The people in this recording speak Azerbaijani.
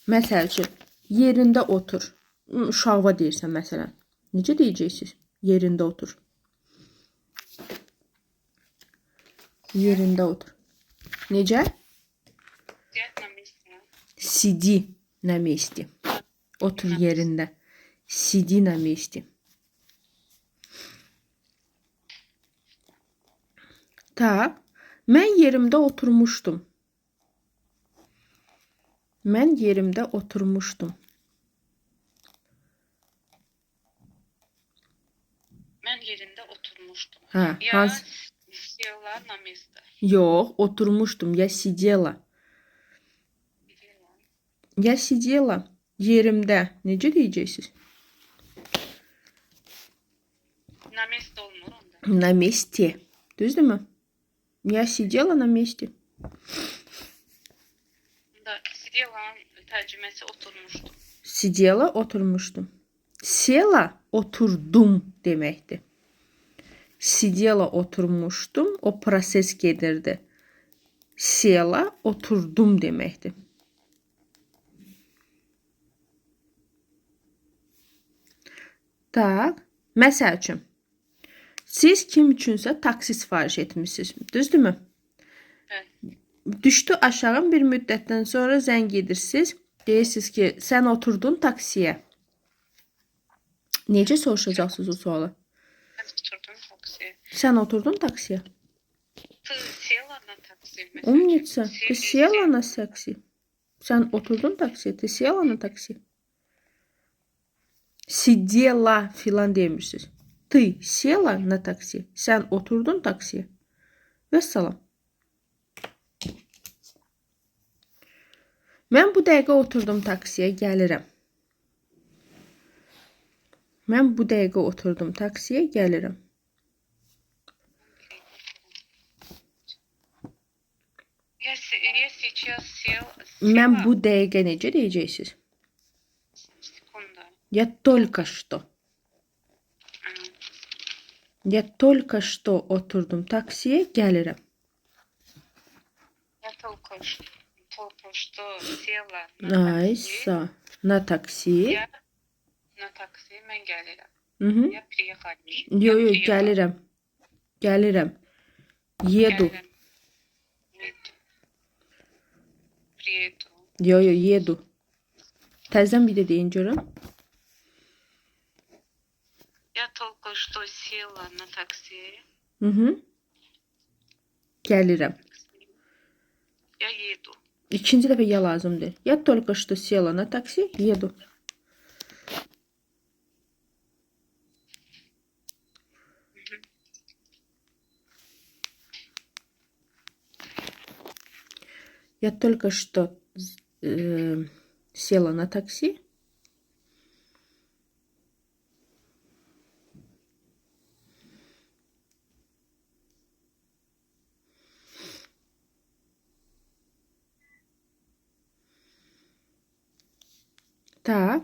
Məsəl üçün, yerində otur. Uşağa deyirsən, məsələn. Necə deyəcəksiniz? Yerində otur. Yerində otur. Necə? Sidi na месте. Otur yerində. Sidi na месте. Tak. Mən yerimdə oturmuşdum. Mən yerimdə oturmuşdum. Mən yerində oturmuşdum. Hə, Ya hansı? sela na место. Yox, oturmuşdum. Ya sидела. Ya sidela. Yerimdə. Necə deyəcəksiniz? Na место olmur onda. Na месте. Düzdürmü? Ya sидela na месте. Onda sidelanın tərcüməsi oturmuşdum. Sидела oturmuşdum. Sela oturdum deməkdir. Sидela oturmuşdum. O proses gedirdi. Sela oturdum deməkdir. Tak. Məsəl üçün. Siz kim üçünsə taksi sifariş etmişsiniz. Düzdürmü? Bəli. Düşdü aşağı bir müddətdən sonra zəng edirsiniz. Deyirsiniz ki, sən oturdun taksiyə. Necə soruşacaqsınız o sualı? Mən oturdum taksiyə. Sən oturdun taksiyə. Ты села на такси? Умница. Ты села на такси. Sən oturdun taksiyə. Ты села на такси. Sидела filan deyirsiniz. Ты села на такси. Sən oturdun taksiyə. Vəssalam. Mən bu dəqiqə oturdum taksiyə, gəlirəm. Mən bu dəqiqə oturdum taksiyə, gəlirəm. Я сейчас сел. Mən bu dəqiqə necə deyəcəksiniz? Sekunda. Я только что. Я только что oturdum taksiyə, gəlirəm. Я только что села на Ay, такси. sağ. Na taksi. Я на такси mən gəlirəm. Mhm. Я приехать. Yo, gəlirəm. Gəlirəm. Yedu. Приеду. Yo, yedu. Təzədən bir də deyin görüm. Я только что села на такси. Mhm. Gəlirəm. Я еду. İkinci dəfə ya lazımdır. Я только что села на такси, еду. Я только что села на такси. Так.